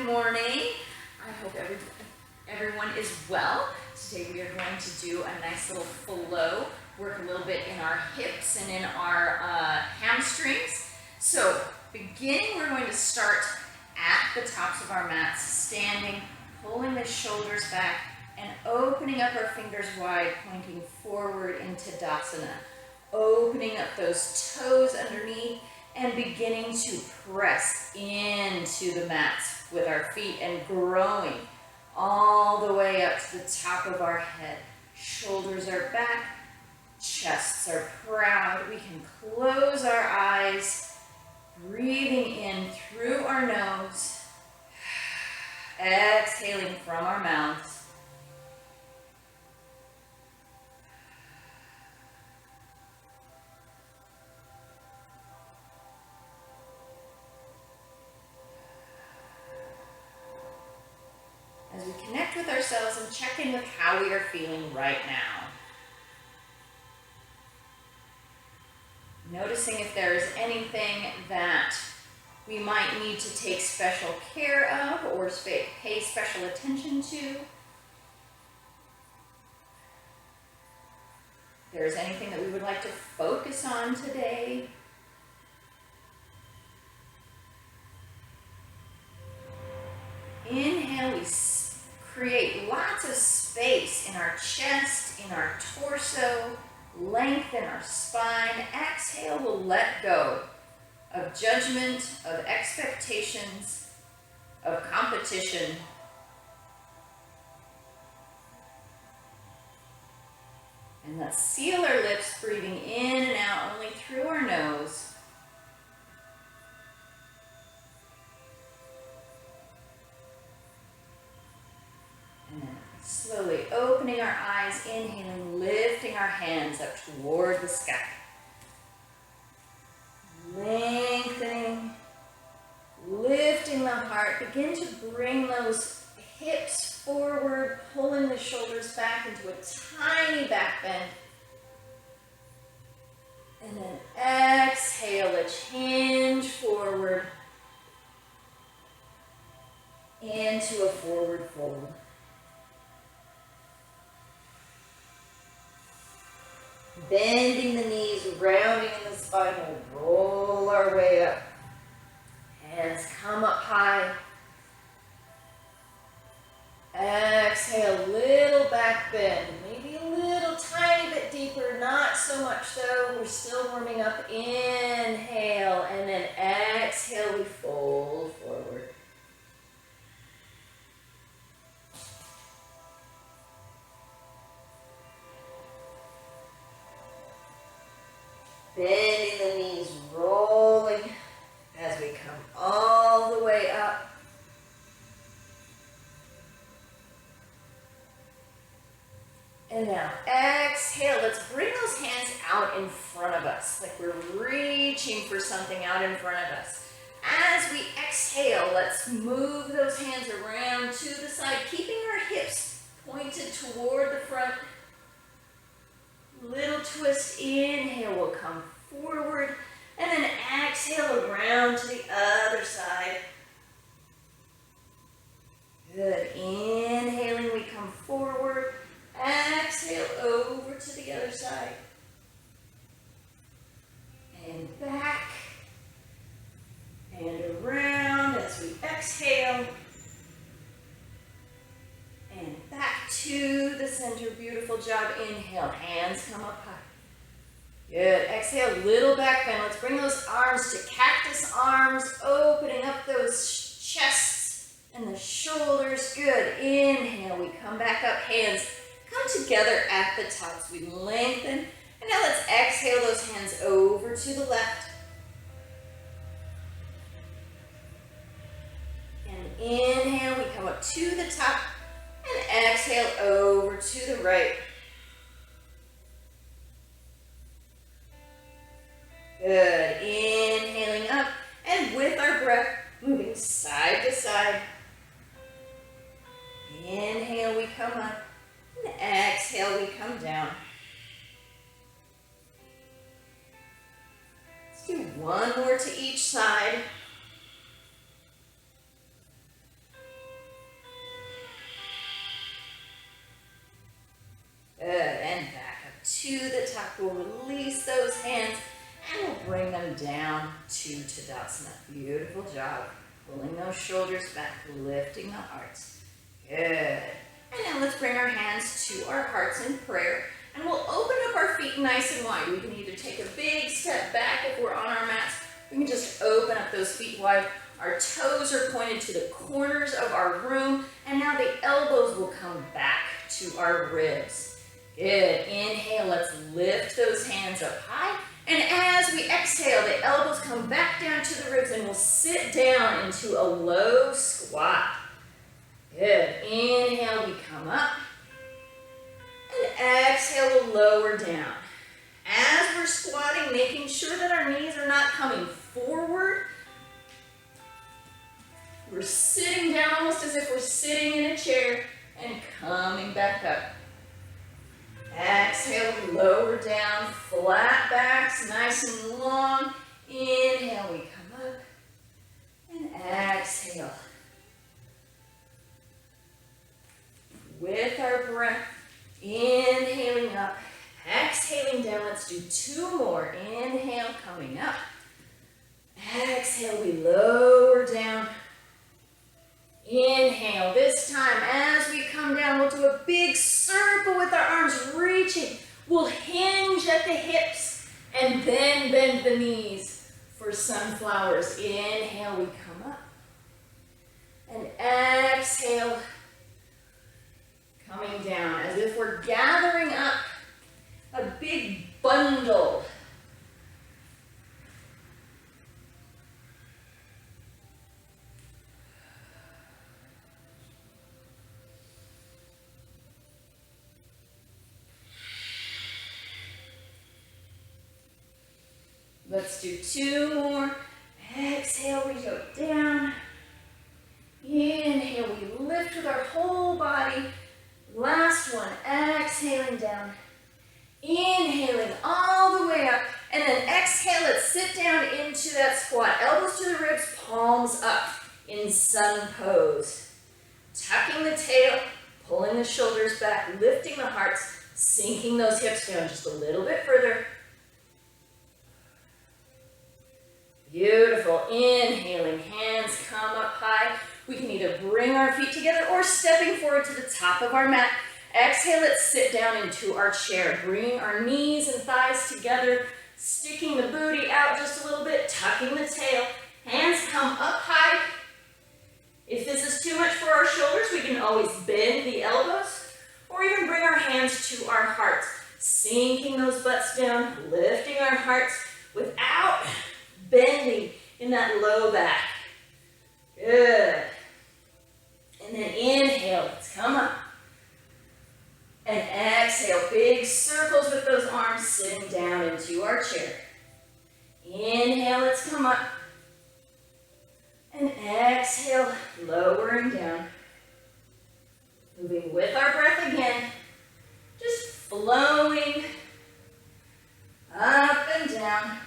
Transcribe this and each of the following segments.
Good morning. I hope everyone is well. Today we are going to do a nice little flow, work a little bit in our hips and in our hamstrings. So beginning, we're going to start at the tops of our mats, standing, pulling the shoulders back and opening up our fingers wide, pointing forward into Tadasana. Opening up those toes underneath and beginning to press into the mats with our feet and growing all the way up to the top of our head. Shoulders are back, chests are proud. We can close our eyes, breathing in through our nose, exhaling from our mouths. As we connect with ourselves and check in with how we are feeling right now. Noticing if there is anything that we might need to take special care of or pay special attention to. If there is anything that we would like to focus on today. Inhale, we create lots of space in our chest, in our torso, lengthen our spine. Exhale, we'll let go of judgment, of expectations, of competition. And let's seal our lips, breathing in and out only through our nose. Slowly opening our eyes, inhaling, lifting our hands up toward the sky. Lengthening, lifting the heart. Begin to bring those hips forward, pulling the shoulders back into a tiny back bend. And then exhale, let's hinge forward into a forward fold. Bending the knees, rounding in the spine, we'll roll our way up. Hands come up high. Exhale, little back bend, maybe a little tiny bit deeper, not so much so. We're still warming up. Inhale, and then exhale, we fold forward. Bending the knees, rolling as we come all the way up. And now exhale, let's bring those hands out in front of us, like we're reaching for something out in front of us. As we exhale, let's move those hands around to the side, keeping our hips pointed toward the front. Little twist, inhale, we'll come forward, and then exhale around to the other side. Good, inhaling, we come forward, exhale over to the other side. And back, and around as we exhale. And back to the center. Beautiful job. Inhale, hands come up high. Good. Exhale, little back bend. Let's bring those arms to cactus arms, opening up those chests and the shoulders. Good. Inhale, we come back up. Hands come together at the tops. We lengthen. And now let's exhale those hands over to the left. And inhale, we come up to the top. And exhale over to the right. Good. Inhaling up. And with our breath, moving side to side. Inhale, we come up. And exhale, we come down. Let's do one more to each side. to Tadasana. Beautiful job. Pulling those shoulders back, lifting the hearts. Good. And now let's bring our hands to our hearts in prayer. And we'll open up our feet nice and wide. We can either take a big step back if we're on our mats. We can just open up those feet wide. Our toes are pointed to the corners of our room. And now the elbows will come back to our ribs. Good. Inhale, let's lift those hands up high. And as we exhale, the elbows come back down to the ribs and we'll sit down into a low squat. Good. Inhale, we come up. And exhale, we'll lower down. As we're squatting, making sure that our knees are not coming forward. We're sitting down almost as if we're sitting in a chair and coming back up. Exhale, we lower down, flat backs, nice and long. Inhale, we come up. And exhale. With our breath, inhaling up, exhaling down. Let's do 2 more. Inhale, coming up. Exhale, we lower down. Inhale. This time, as we come down, we'll do a big circle with our arms reaching. We'll hinge at the hips and then bend the knees for sunflowers. Inhale, we come up. And exhale, coming down as if we're gathering up a big bundle. Let's do 2 more. Exhale, we go down. Inhale, we lift with our whole body. Last one, exhaling down. Inhaling all the way up. And then exhale, let's sit down into that squat. Elbows to the ribs, palms up in sun pose. Tucking the tail, pulling the shoulders back, lifting the hearts, sinking those hips down just a little bit further. Beautiful. Inhaling, hands come up high. We can either bring our feet together or stepping forward to the top of our mat. Exhale, let's sit down into our chair. Bring our knees and thighs together, sticking the booty out just a little bit, tucking the tail. Hands come up high. If this is too much for our shoulders, we can always bend the elbows or even bring our hands to our hearts, sinking those butts down, lifting our hearts without bending in that low back. Good. And then inhale, let's come up. And exhale, big circles with those arms, sitting down into our chair. Inhale, let's come up. And exhale, lowering down. Moving with our breath again. Just flowing up and down.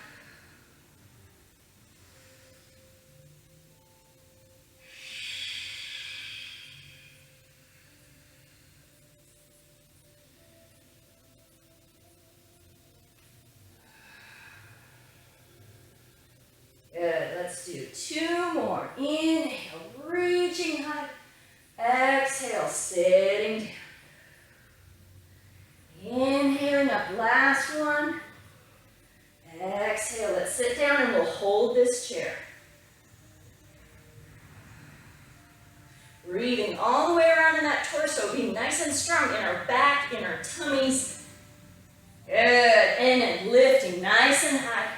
Good, let's do 2 more. Inhale, reaching high. Exhale, sitting down. Inhaling up, last one. Exhale, let's sit down and we'll hold this chair. Breathing all the way around in that torso, being nice and strong in our back, in our tummies. Good, and then lifting nice and high.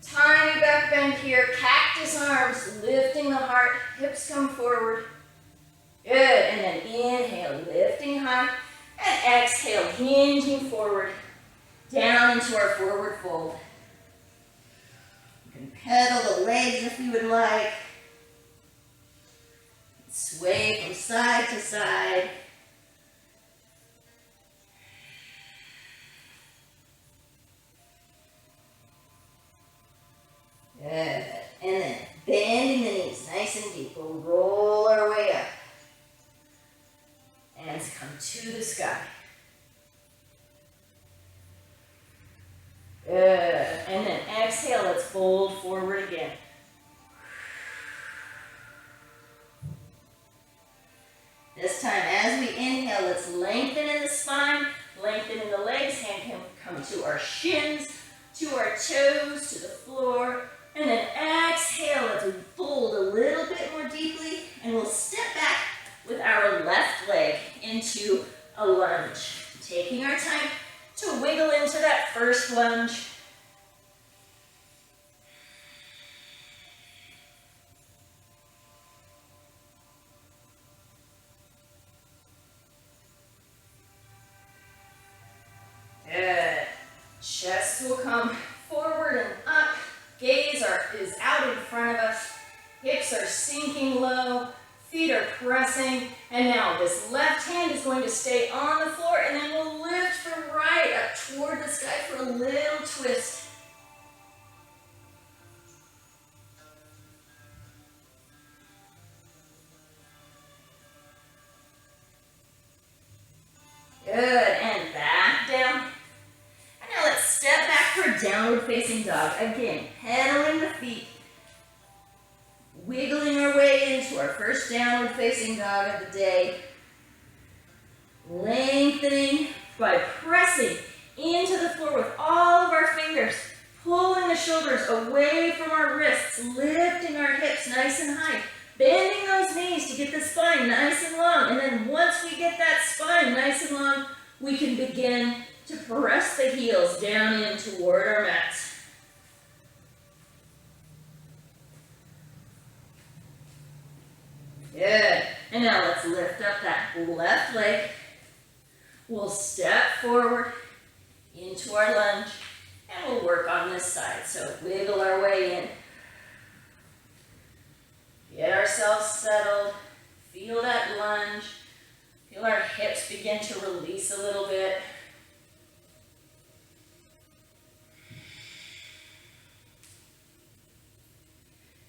Tiny back bend here, cactus arms, lifting the heart, hips come forward. Good, and then inhale, lifting high, and exhale, hinging forward, down into our forward fold. You can pedal the legs if you would like. Sway from side to side. Good. And then bending the knees nice and deep. We'll roll our way up. Hands come to the sky. Good. And then exhale, fold forward again. This time, as we inhale, let's lengthen in the spine, lengthen in the legs, hand can come to our shins, to our toes, to the floor, and then exhale, let's fold a little bit more deeply, and we'll step back with our left leg into a lunge. Taking our time to wiggle into that first lunge. Good. Chest will come forward and up. Gaze is out in front of us. Hips are sinking low. Feet are pressing. And now this left hand is going to stay on the floor, and then we'll lift from right up toward the sky for a little twist. Good, and back down. And now let's step back for downward facing dog. Again, pedaling the feet, wiggling our way into our first downward facing dog of the day. Lengthening by pressing into the floor with all of our fingers, pulling the shoulders away from our wrists, lifting our hips nice and high, bending those knees to get the spine nice and long. And then once we get that spine nice and long, we can begin to press the heels down in toward our mats. Good. And now let's lift up that left leg. We'll step forward into our lunge, and we'll work on this side. So wiggle our way in. Get ourselves settled. Feel that lunge. Feel our hips begin to release a little bit.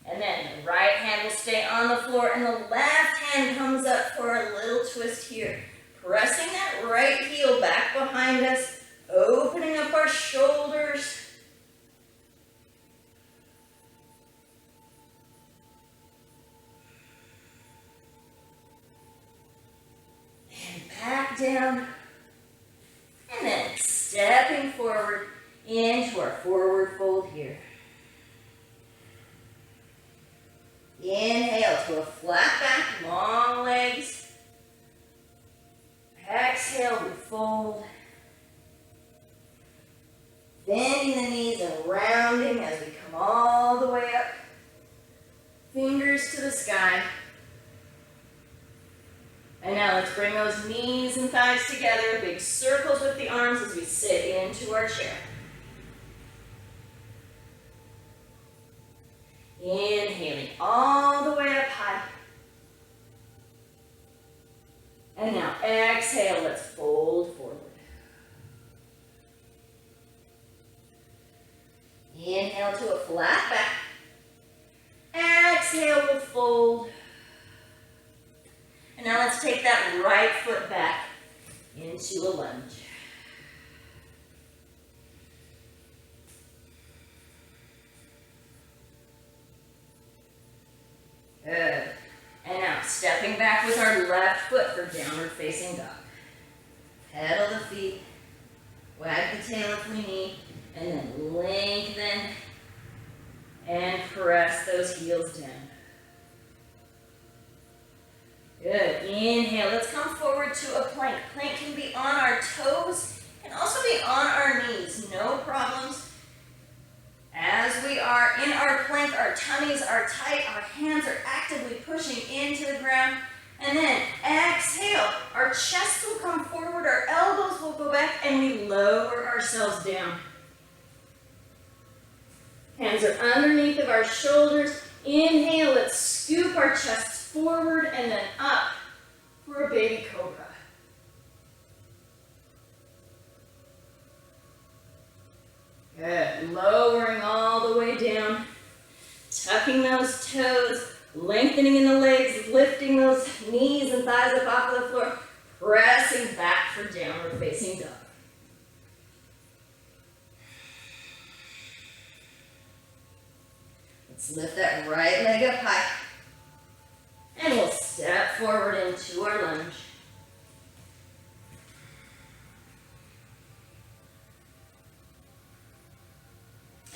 And then the right hand will stay on the floor, and the left hand comes up for a little twist here. Pressing that right heel back behind us, opening up our shoulders. And back down. And then stepping forward into our forward fold here. Inhale to a flat back, long legs. Exhale, we fold. Bending the knees and rounding as we come all the way up. Fingers to the sky. And now let's bring those knees and thighs together, big circles with the arms as we sit into our chair. Inhaling all the way up high. And now exhale, let's fold forward. Inhale to a flat back. Exhale, we'll fold. And now let's take that right foot back into a lunge. Good. And now stepping back with our left foot for downward facing dog. Pedal the feet, wag the tail if we need, and then lengthen and press those heels down. Good. Inhale. Let's come forward to a plank. Plank can be on our toes, can also be on our knees. No problems. As we are in our plank, our tummies are tight, our hands are actively pushing into the ground. And then exhale, our chest will come forward, our elbows will go back, and we lower ourselves down. Hands are underneath of our shoulders. Inhale, let's scoop our chests forward and then up for a baby cobra. Good. Lowering all the way down. Tucking those toes, lengthening in the legs, lifting those knees and thighs up off of the floor, pressing back for downward facing dog. Let's lift that right leg up high. And we'll step forward into our lunge.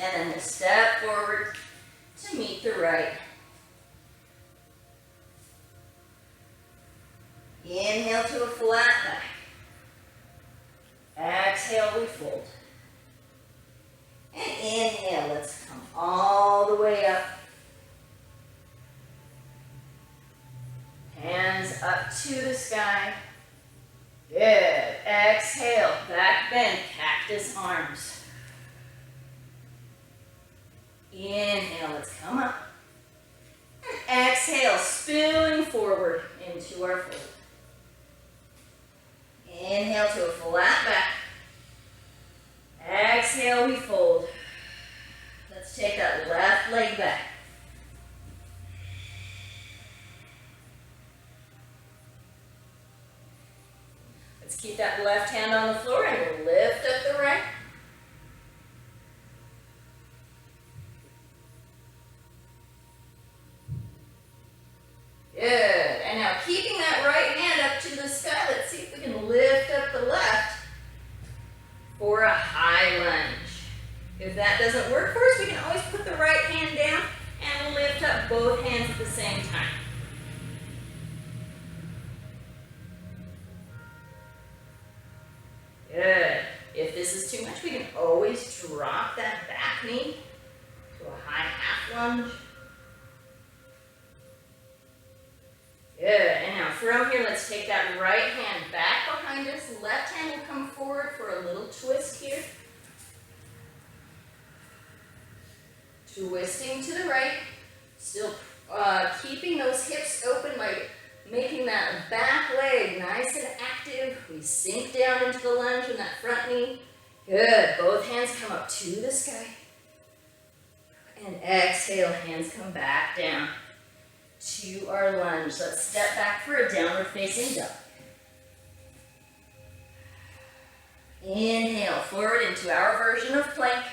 And then we'll step forward to meet the right. Inhale to a flat back. Exhale, we fold. And inhale, let's come all the way up. Hands up to the sky. Good. Exhale, back bend, cactus arms. Inhale, let's come up. And exhale, spilling forward into our fold. Inhale to a flat back. Exhale, we fold. Let's take that left leg back. Let's keep that left hand on the floor and lift up the right. Good. And now keeping that right hand up to the sky, let's see if we can lift up the left for a high lunge. If that doesn't work for us, we can always put the right hand down and lift up both hands at the same time. Good. If this is too much, we can always drop that back knee to a high half lunge. Good, and now from here, let's take that right hand back behind us. Left hand will come forward for a little twist here. Twisting to the right. Still keeping those hips open by making that back leg nice and active. We sink down into the lunge in that front knee. Good, both hands come up to the sky. And exhale, hands come back down to our lunge. Let's step back for a downward facing dog. Inhale, forward into our version of plank.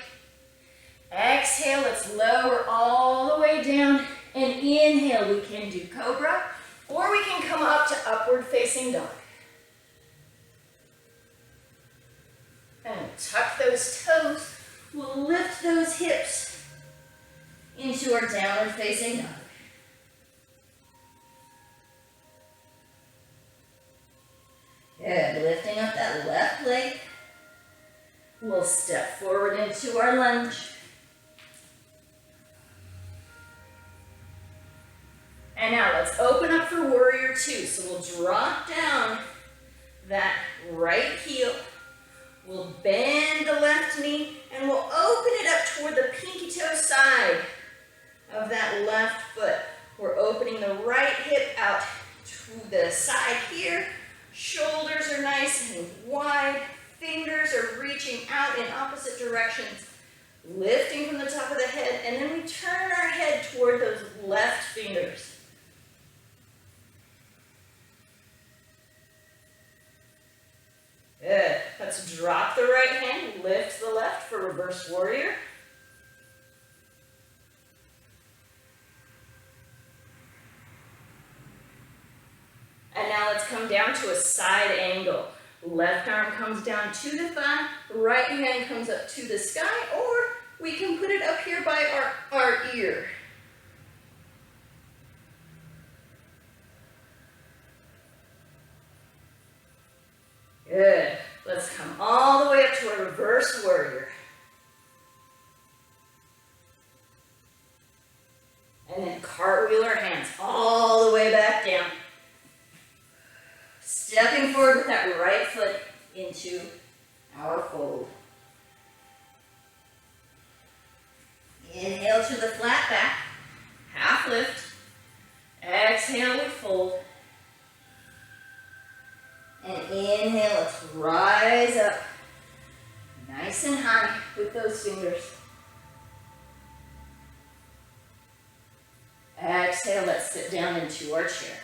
Exhale, let's lower all the way down. And inhale, we can do cobra, or we can come up to upward facing dog. And tuck those toes. We'll lift those hips into our downward facing dog. Good, lifting up that left leg. We'll step forward into our lunge. And now let's open up for warrior two. So we'll drop down that right heel. We'll bend the left knee and we'll open it up toward the pinky toe side of that left foot. We're opening the right hip out to the side here. Shoulders are nice and wide. Fingers are reaching out in opposite directions. Lifting from the top of the head, and then we turn our head toward those left fingers. Good. Let's drop the right hand, lift the left for reverse warrior. And now let's come down to a side angle. Left arm comes down to the thigh, right hand comes up to the sky, or we can put it up here by our ear. Good. Let's come all the way up to a reverse warrior. And then cartwheel our hands all the way back down. Stepping forward with that right foot into our fold. Inhale to the flat back, half lift. Exhale, we fold. And inhale, let's rise up. Nice and high with those fingers. Exhale, let's sit down into our chair.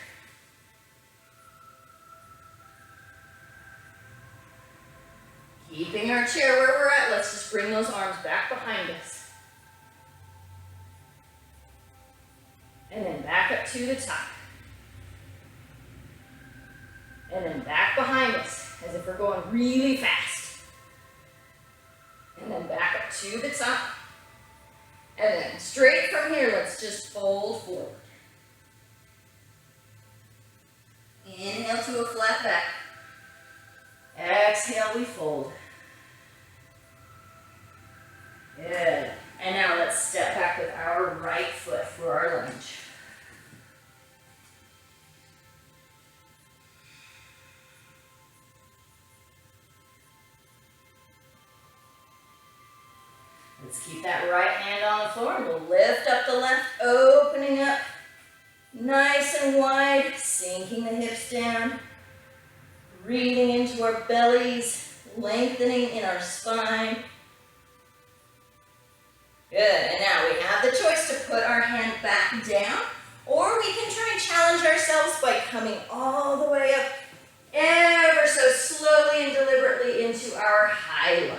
Keeping our chair where we're at, let's just bring those arms back behind us. up to the top. And then back behind us, as if we're going really fast. And then back up to the top. And then straight from here, let's just fold forward. Inhale to a flat back. Exhale, we fold. Good. And now let's step back with our right foot for our lunge. Let's keep that right hand on the floor and we'll lift up the left, opening up nice and wide, sinking the hips down, breathing into our bellies, lengthening in our spine. Good, and now we have the choice to put our hand back down, or we can try and challenge ourselves by coming all the way up ever so slowly and deliberately into our high lunge.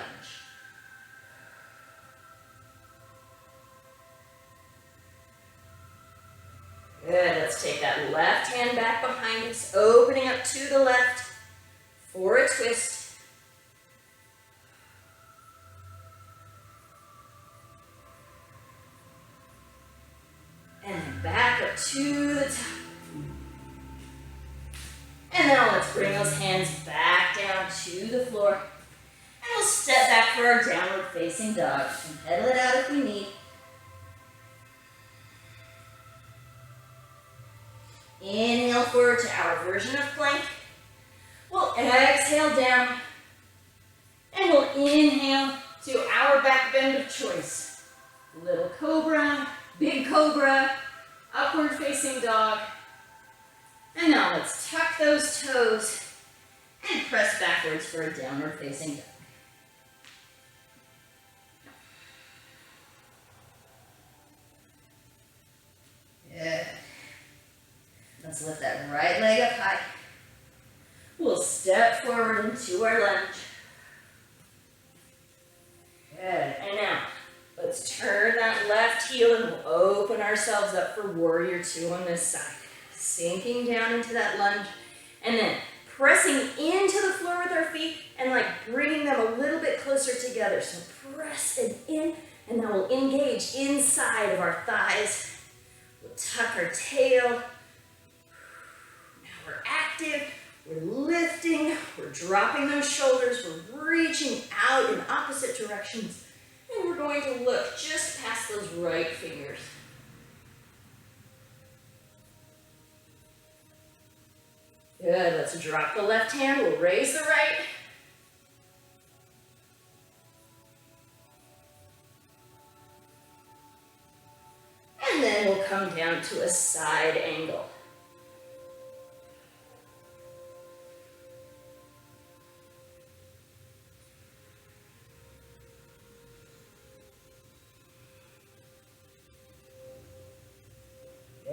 Good, let's take that left hand back behind us, opening up to the left for a twist. And then back up to the top. And now let's bring those hands back down to the floor. And we'll step back for our downward facing dog. And pedal it out if we need. Inhale forward to our version of plank. We'll exhale down. And we'll inhale to our back bend of choice. Little cobra, big cobra, upward facing dog. And now let's tuck those toes and press backwards for a downward facing dog. Good. Let's lift that right leg up high. We'll step forward into our lunge. Good. And now, let's turn that left heel and we'll open ourselves up for warrior two on this side. Sinking down into that lunge and then pressing into the floor with our feet and like bringing them a little bit closer together. So press it in and then we'll engage inside of our thighs. We'll tuck our tail. Now we're active. We're lifting, we're dropping those shoulders, we're reaching out in opposite directions, and we're going to look just past those right fingers. Good, let's drop the left hand, we'll raise the right. And then we'll come down to a side angle.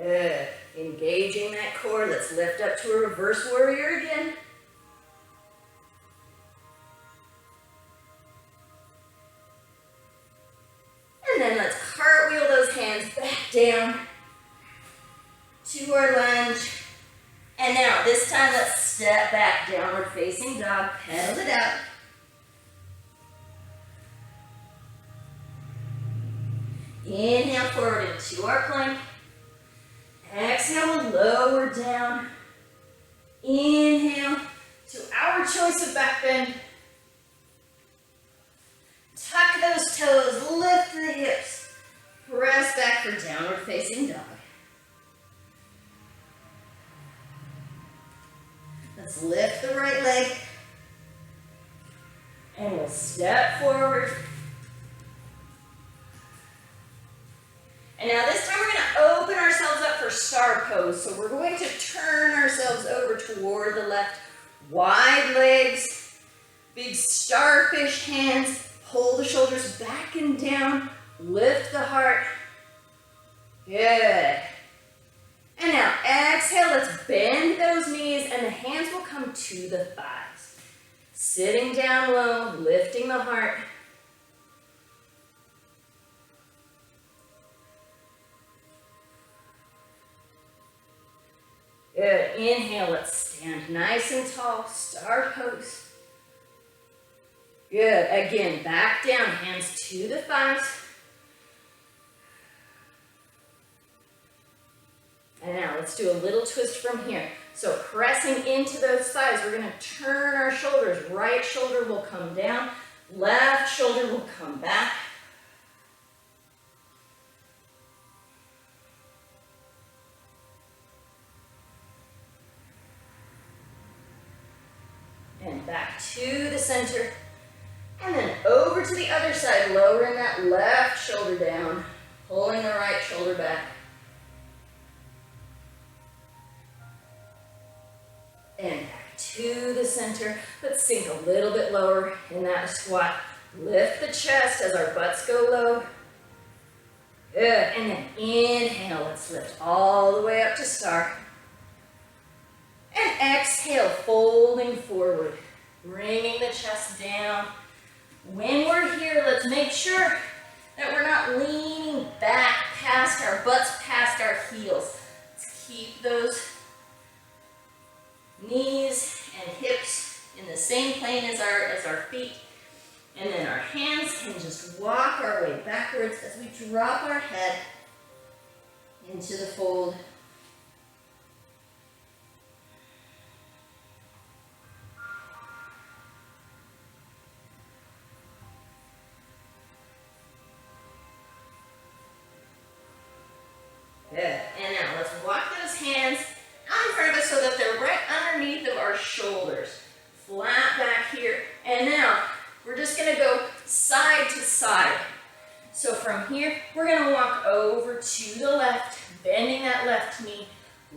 Good. Engaging that core. Let's lift up to a reverse warrior again. And then let's cartwheel those hands back down to our lunge. And now this time let's step back, downward facing dog, pedal it out. Inhale forward into our plank. Exhale, we'll lower down. Inhale to our choice of back bend. Tuck those toes, lift the hips. Press back for downward facing dog. Let's lift the right leg. And we'll step forward. And now this time we're going to open ourselves up for star pose. So we're going to turn ourselves over toward the left. Wide legs, big starfish hands. Pull the shoulders back and down. Lift the heart. Good. And now exhale, let's bend those knees and the hands will come to the thighs. Sitting down low, lifting the heart. Good. Inhale, let's stand nice and tall. Star pose. Good. Again, back down, hands to the thighs. And now let's do a little twist from here. So pressing into those thighs, we're going to turn our shoulders. Right shoulder will come down, left shoulder will come back. And back to the center. And then over to the other side, lowering that left shoulder down, pulling the right shoulder back. And back to the center. Let's sink a little bit lower in that squat. Lift the chest as our butts go low. Good. And then inhale. Let's lift all the way up to star. And exhale, folding forward. Bringing the chest down. When we're here, let's make sure that we're not leaning back past our butts, past our heels. Let's keep those knees and hips in the same plane as our feet. And then our hands can just walk our way backwards as we drop our head into the fold. Good. And now let's walk those hands out in front of us so that they're right underneath of our shoulders. Flat back here. And now we're just going to go side to side. So from here, we're going to walk over to the left, bending that left knee.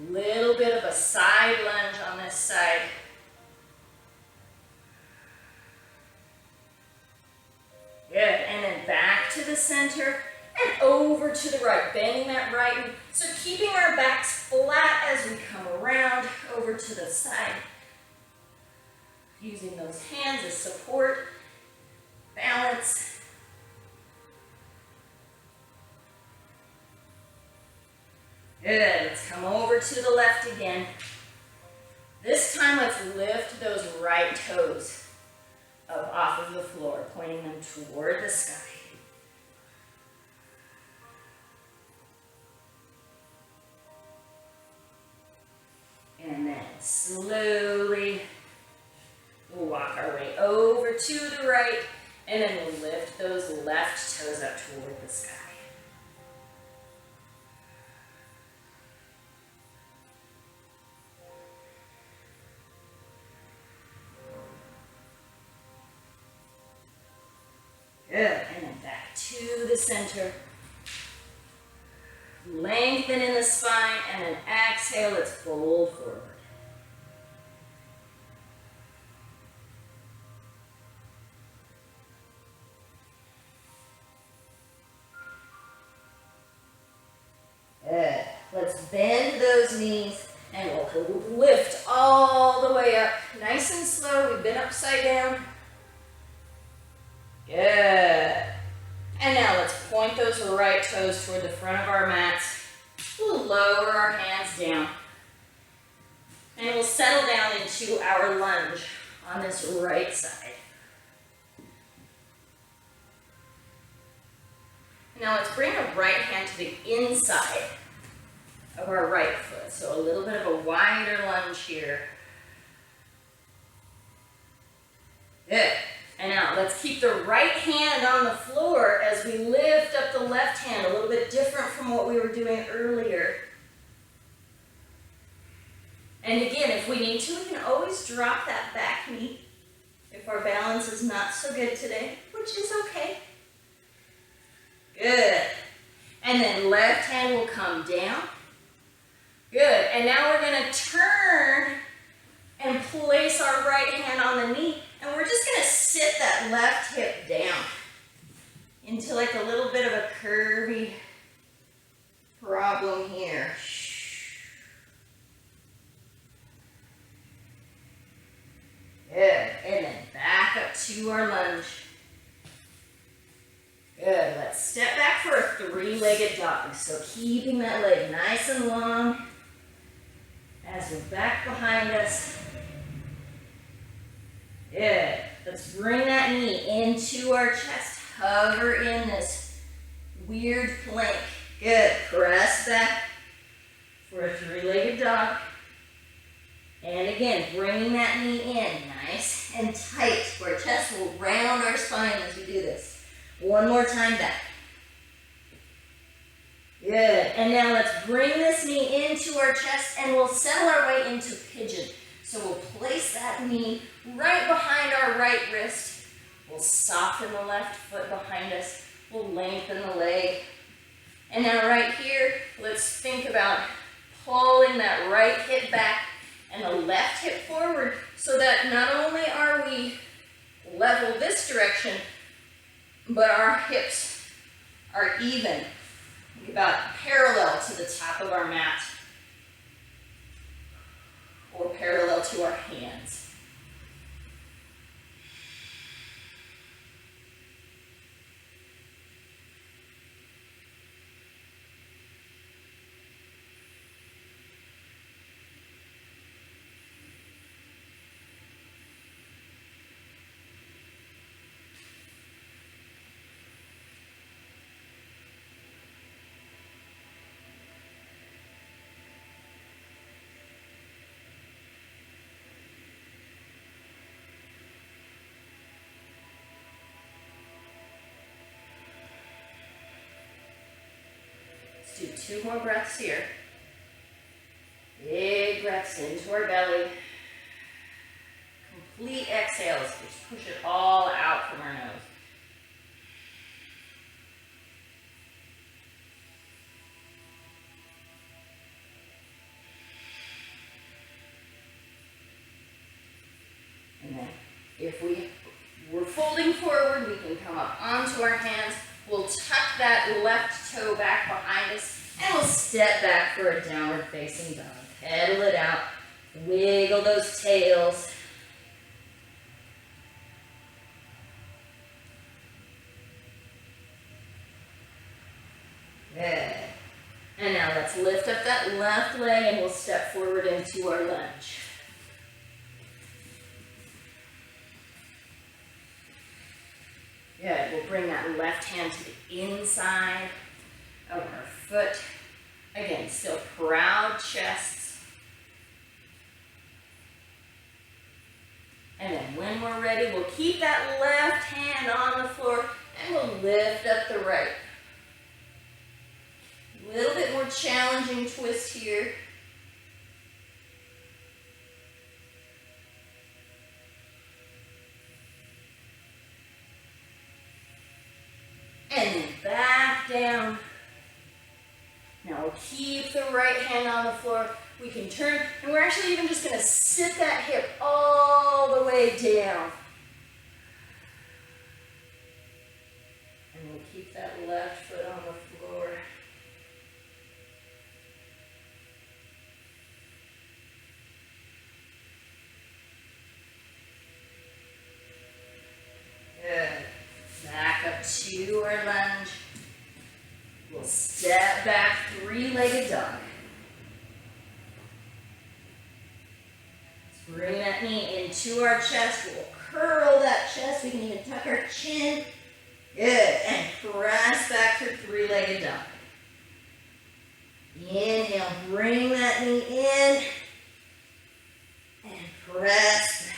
Little bit of a side lunge on this side. Good. And then back to the center. And over to the right, bending that right knee. So keeping our backs flat as we come around over to the side. Using those hands as support, balance. Good, let's come over to the left again. This time let's lift those right toes up off of the floor, pointing them toward the sky. And then slowly we'll walk our way over to the right, and then we'll lift those left toes up toward the sky. Good, and then back to the center. Lengthen in the spine, and then exhale, let's fold forward. Good. Let's bend those knees, and we'll lift all the way up. Nice and slow, we've been upside down. Good. And now let's point those right toes toward the front of our mats. We'll lower our hands down. And we'll settle down into our lunge on this right side. Now let's bring our right hand to the inside of our right foot. So a little bit of a wider lunge here. Good. And now let's keep the right hand on the floor as we lift up the left hand, a little bit different from what we were doing earlier. And again, if we need to, we can always drop that back knee if our balance is not so good today, which is okay. Good. And then left hand will come down. Good. And now we're going to turn and place our right hand on the knee. And we're just going to sit that left hip down into like a little bit of a curvy problem here. Good. And then back up to our lunge. Good. Let's step back for a three-legged dog. So keeping that leg nice and long. As we're back behind us. Good. Let's bring that knee into our chest. Hover in this weird plank. Good. Press back for a three-legged dog. And again, bringing that knee in nice and tight. Our chest will round our spine as we do this. One more time back. Good. And now let's bring this knee into our chest and we'll settle our way into pigeon. So we'll place that knee right behind our right wrist. We'll soften the left foot behind us. We'll lengthen the leg. And now right here, let's think about pulling that right hip back and the left hip forward so that not only are we level this direction, but our hips are even, about parallel to the top of our mat or parallel to our hands. Let's do 2 more breaths here. Big breaths into our belly. Complete exhales. Just push it all out from our nose. And then if we're folding forward, we can come up onto our hands. We'll tuck that left toe back behind us and we'll step back for a downward facing dog. Pedal it out. Wiggle those tails. Good. And now let's lift up that left leg and we'll step forward into our lunge. Good. We'll bring that left hand to the inside of our foot. Again, still proud chests. And then when we're ready, we'll keep that left hand on the floor and we'll lift up the right. A little bit more challenging twist here. And then back down. Now we'll keep the right hand on the floor. We can turn, and we're actually even just going to sit that hip all the way down. And we'll keep that left foot on the floor. Good. Back up to our lunge. We'll step back, three-legged dog. Let's bring that knee into our chest. We'll curl that chest. We can even tuck our chin. Good. And press back for three-legged dog. Inhale, bring that knee in. And press back.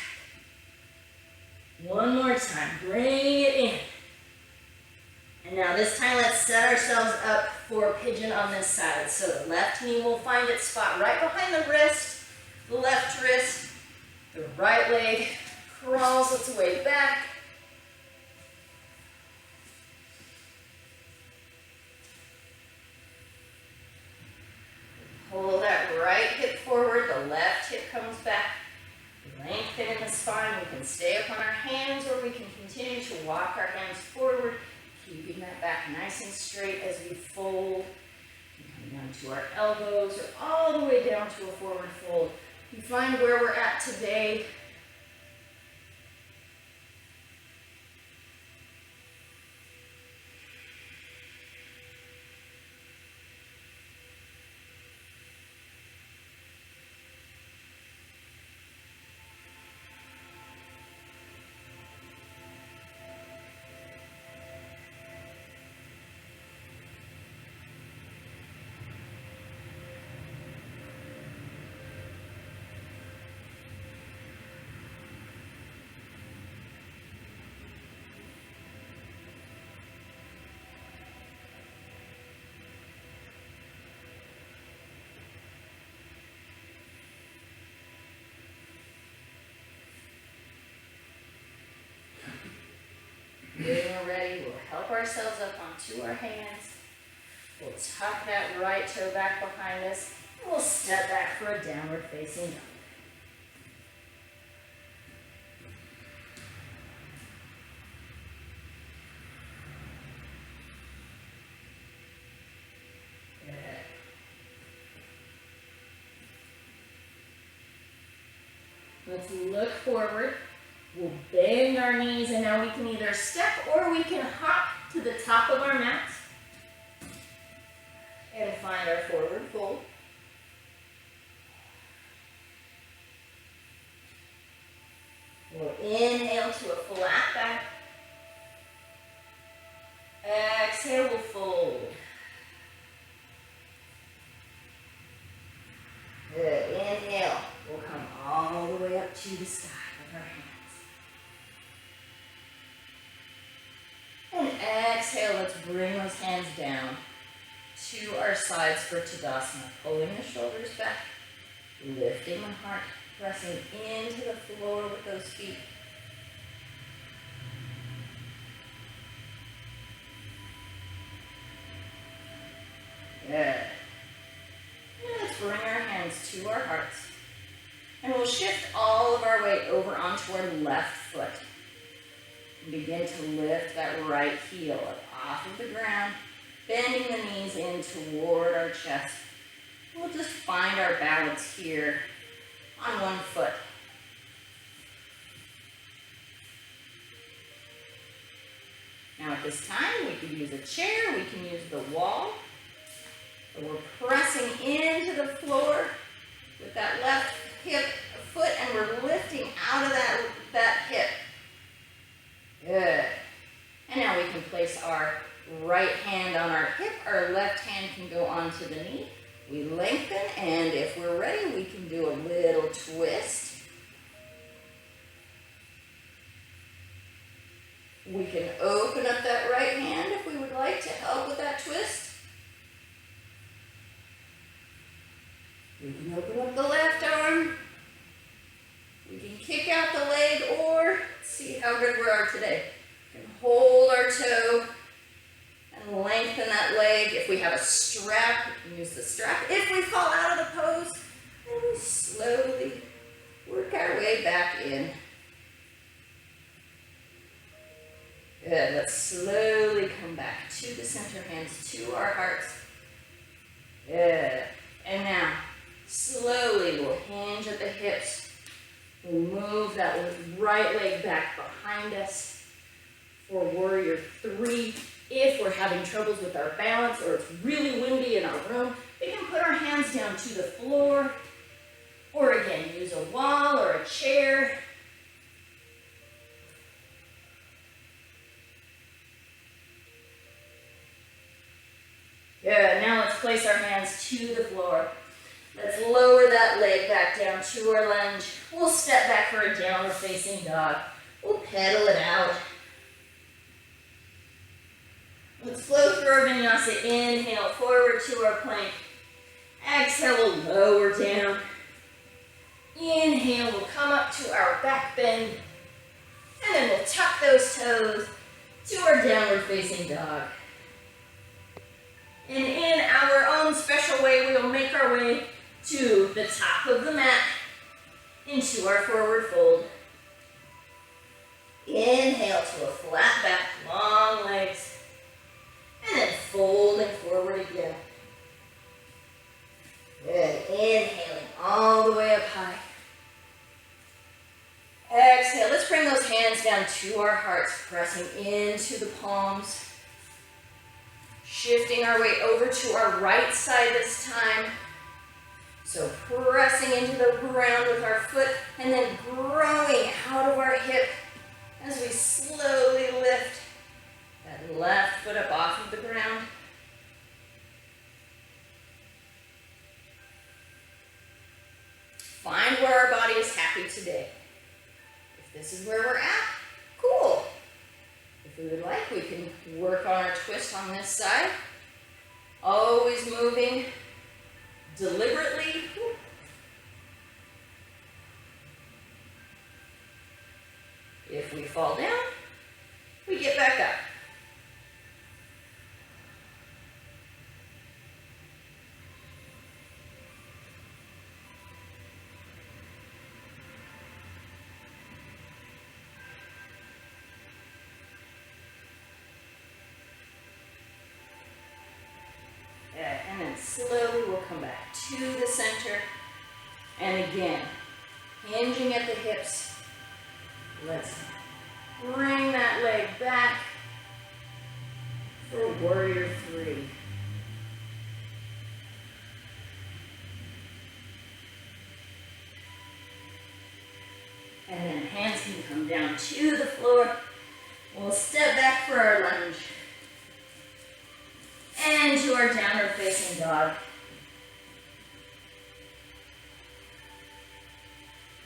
One more time, bringing it in. And now this time, let's set ourselves up for pigeon on this side. So the left knee will find its spot right behind the wrist, the left wrist, the right leg crawls its way back. Pull that right hip forward, the left hip comes back. Lengthen in the spine. We can stay up on our hands or we can continue to walk our hands forward, keeping that back nice and straight as we fold. Coming down to our elbows or all the way down to a forward fold. You find where we're at today. ourselves up onto our hands. We'll tuck that right toe back behind us. And we'll step back for a downward facing dog. Let's look forward. We'll bend our knees, and now we can either step or we can hop to the top of our mat and find our forward fold. We'll inhale to a flat back. Exhale, we'll fold. Good. Inhale. We'll come all the way up to the sky with our hands. And exhale, let's bring those hands down to our sides for Tadasana. Pulling the shoulders back, lifting the heart, pressing into the floor with those feet. Good. Let's bring our hands to our hearts. And we'll shift all of our weight over onto our left foot. And begin to lift that right heel up off of the ground, bending the knees in toward our chest. We'll just find our balance here on one foot. Now at this time, we can use a chair, we can use the wall. So we're pressing into the floor with that left hip foot, and we're lifting out of that hip. Good. And now we can place our right hand on our hip, our left hand can go onto the knee. We lengthen, and if we're ready, we can do a little twist. We can open up that right hand if we would like to help with that twist. We can open up the left arm. We can kick out the leg, or see how good we are today. We can hold our toe and lengthen that leg. If we have a strap, we can use the strap. If we fall out of the pose, then we slowly work our way back in. Good. Let's slowly come back to the center, hands to our hearts. Good. And now, slowly we'll hinge at the hips. We'll move that right leg back behind us for warrior 3. If we're having troubles with our balance or it's really windy in our room, we can put our hands down to the floor, or again, use a wall or a chair. Good. Now let's place our hands to the floor. Let's lower that leg back down to our lunge. We'll step back for a downward facing dog. We'll pedal it out. Let's flow through our Vinyasa. Inhale, forward to our plank. Exhale, we'll lower down. Inhale, we'll come up to our back bend. And then we'll tuck those toes to our downward facing dog. And in our own special way, we will make our way to the top of the mat, into our forward fold. Inhale to a flat back, long legs, and then folding forward again. Good. Inhaling all the way up high. Exhale. Let's bring those hands down to our hearts, pressing into the palms. Shifting our weight over to our right side this time. So pressing into the ground with our foot and then growing out of our hip as we slowly lift that left foot up off of the ground. Find where our body is happy today. If this is where we're at, cool. If we would like, we can work on our twist on this side. Always moving deliberately. If we fall down, we get back up. we'll come back to the center. And again, hinging at the hips. Let's bring that leg back for warrior three. And then hands can come down to the floor. We'll step back for our lunge. And to our downward facing dog.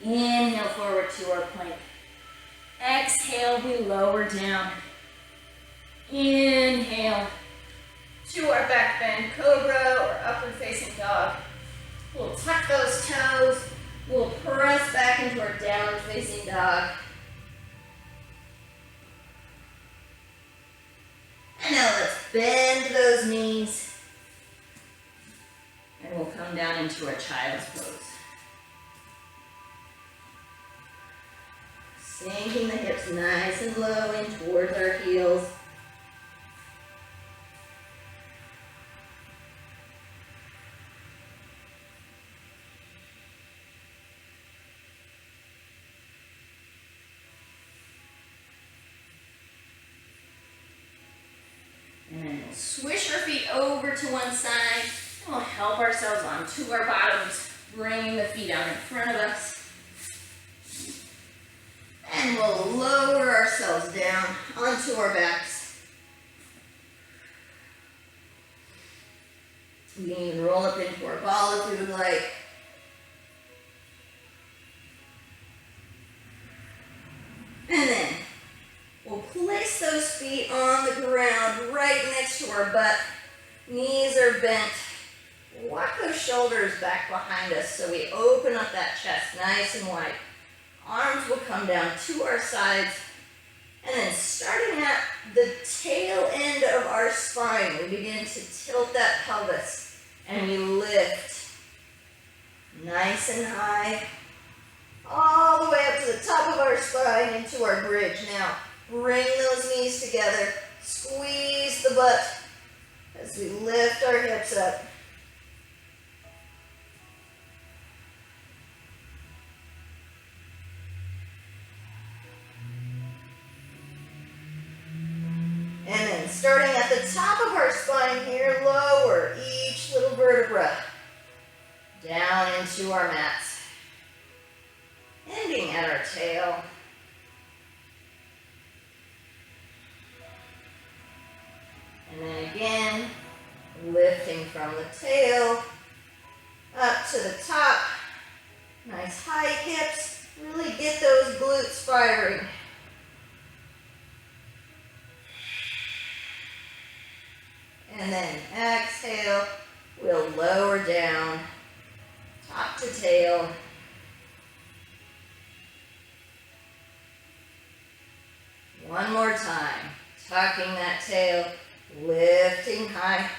Inhale forward to our plank. Exhale, we lower down. Inhale to our back bend cobra or upward facing dog. We'll tuck those toes. We'll press back into our downward facing dog. And now let's bend those knees. And we'll come down into our child's pose. Sinking the hips nice and low in towards our heels. And then we'll swish our feet over to one side. And we'll help ourselves onto our bottoms, bringing the feet out in front of us. And we'll lower ourselves down onto our backs. We can even roll up into our ball if we would like. And then we'll place those feet on the ground right next to our butt. Knees are bent. Walk those shoulders back behind us so we open up that chest nice and wide. Arms will come down to our sides, and then starting at the tail end of our spine, we begin to tilt that pelvis, and we lift nice and high, all the way up to the top of our spine into our bridge. Now, bring those knees together, squeeze the butt as we lift our hips up. And then starting at the top of our spine here, lower each little vertebra down into our mats. Ending at our tail. And then again, lifting from the tail up to the top. Nice high hips. Really get those glutes firing. And then exhale, we'll lower down, top to tail. One more time, tucking that tail, lifting high.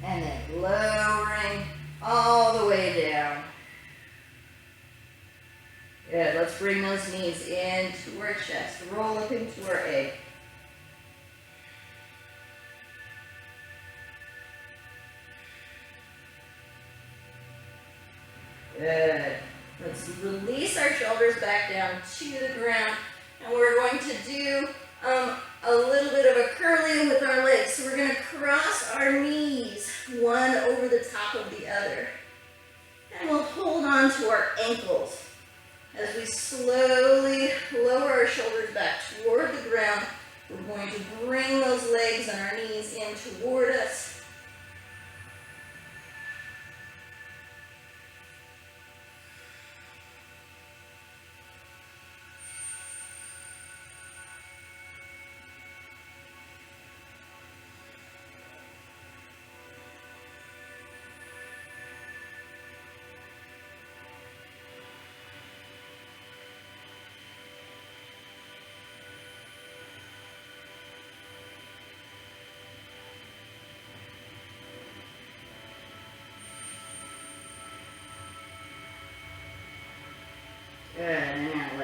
And then lowering all the way down. Good, let's bring those knees into our chest. Roll up into our egg. Good. Let's release our shoulders back down to the ground. And we're going to do a little bit of a curly with our legs. So we're going to cross our knees, one over the top of the other. And we'll hold on to our ankles as we slowly lower our shoulders back toward the ground. We're going to bring those legs and our knees in toward us.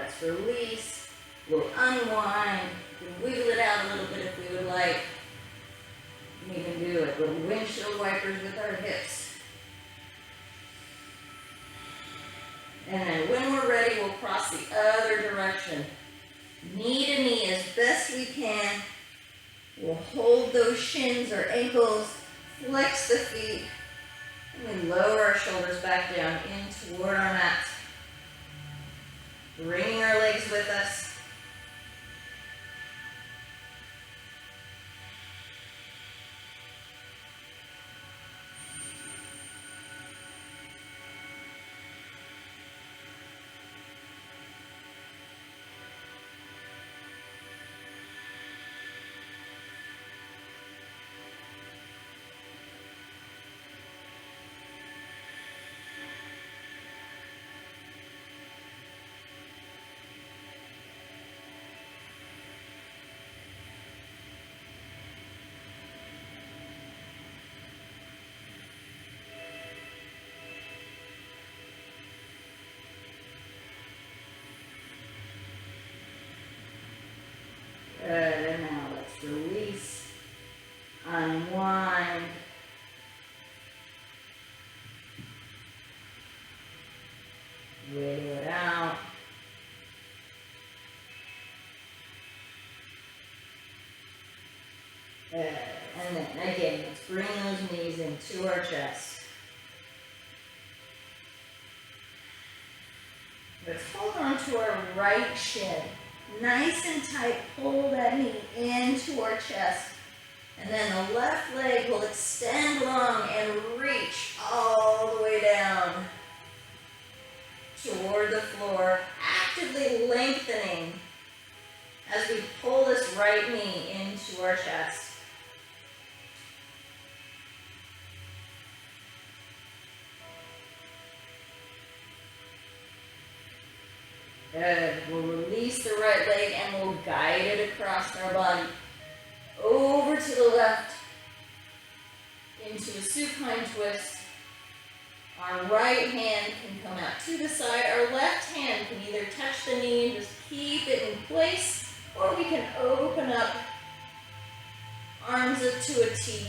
let's release. We'll unwind. We'll wiggle it out a little bit if we would like. We can even do like little windshield wipers with our hips. And then when we're ready, we'll cross the other direction. Knee to knee as best we can. We'll hold those shins or ankles, flex the feet, and we lower our shoulders back down in toward our mat. Bringing our legs with us. Good, and now let's release, unwind. Wiggle it out. Good, and then again, let's bring those knees into our chest. Let's hold on to our right shin. Nice and tight, pull that knee into our chest. And then the left leg will extend long and reach all the way down toward the floor, actively lengthening as we pull this right knee into our chest. Good. We'll release the right leg and we'll guide it across our body. Over to the left. Into a supine twist. Our right hand can come out to the side. Our left hand can either touch the knee and just keep it in place, or we can open up, arms up to a T.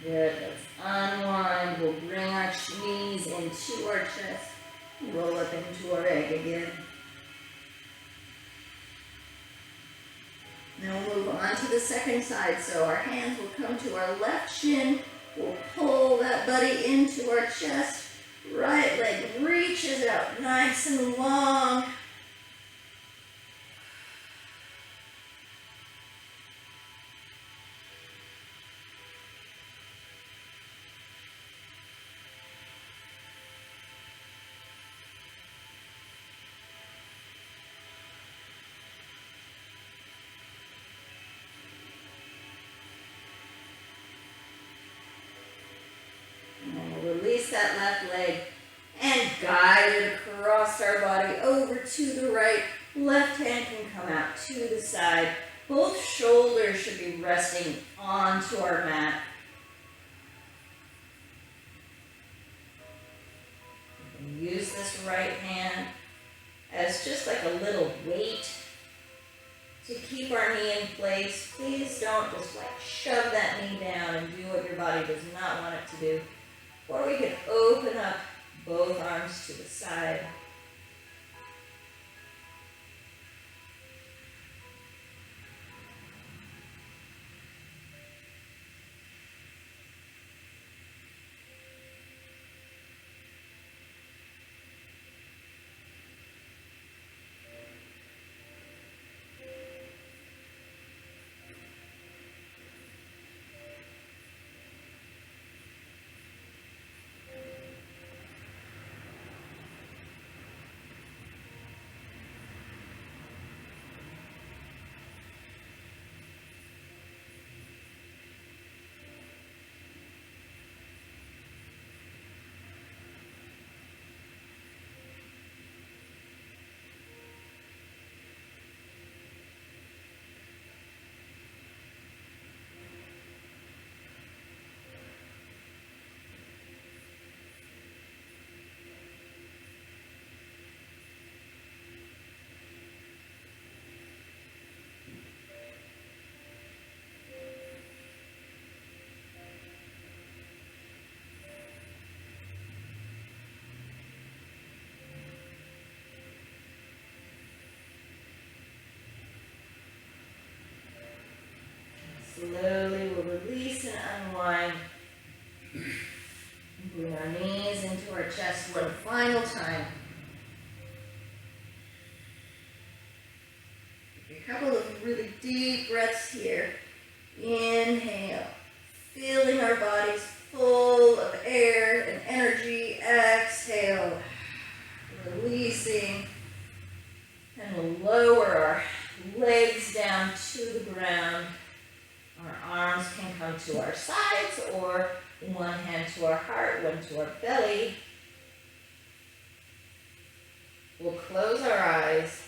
Good, let's unwind. We'll bring our knees into our chest. Roll up into our egg again. Then we'll move on to the second side. So our hands will come to our left shin. We'll pull that buddy into our chest. Right leg reaches out nice and long. Release that left leg and guide it across our body over to the right. Left hand can come out to the side. Both shoulders should be resting onto our mat. You can use this right hand as just like a little weight to keep our knee in place. Please don't just like shove that knee down and do what your body does not want it to do. Or we can open up both arms to the side. Slowly we'll release and unwind. Bring our knees into our chest one final time. Take a couple of really deep breaths here. Inhale, filling our bodies full of air and energy. Exhale, releasing. And we'll lower our legs down to the ground. Our arms can come to our sides, or one hand to our heart, one to our belly. We'll close our eyes.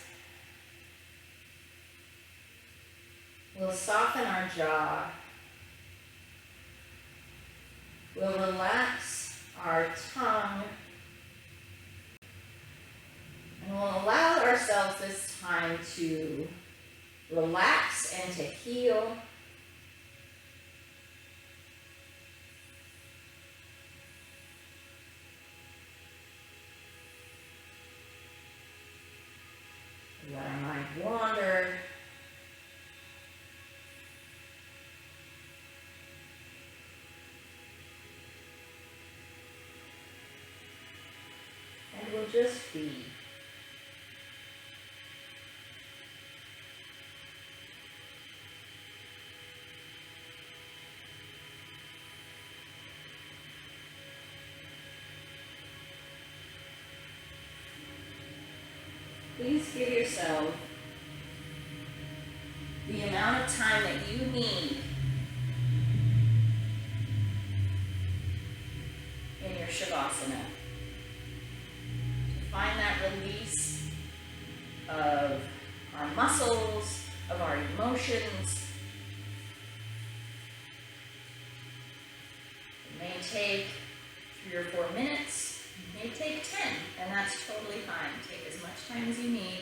We'll soften our jaw. We'll relax our tongue. And we'll allow ourselves this time to relax and to heal. Let our mind wander. And we'll just be. Please give yourself the amount of time that you need in your Shavasana to find that release of our muscles, of our emotions. It may take 3 or 4 minutes. It may take 10, and that's totally fine. Take as much time as you need.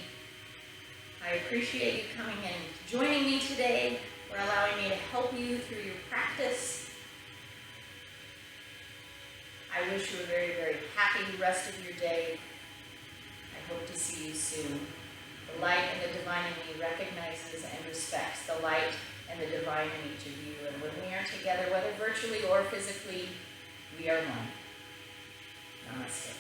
I appreciate you coming and joining me today, or allowing me to help you through your practice. I wish you a very, very happy rest of your day. I hope to see you soon. The light and the divine in me recognizes and respects the light and the divine in each of you. And when we are together, whether virtually or physically, we are one. Namaste.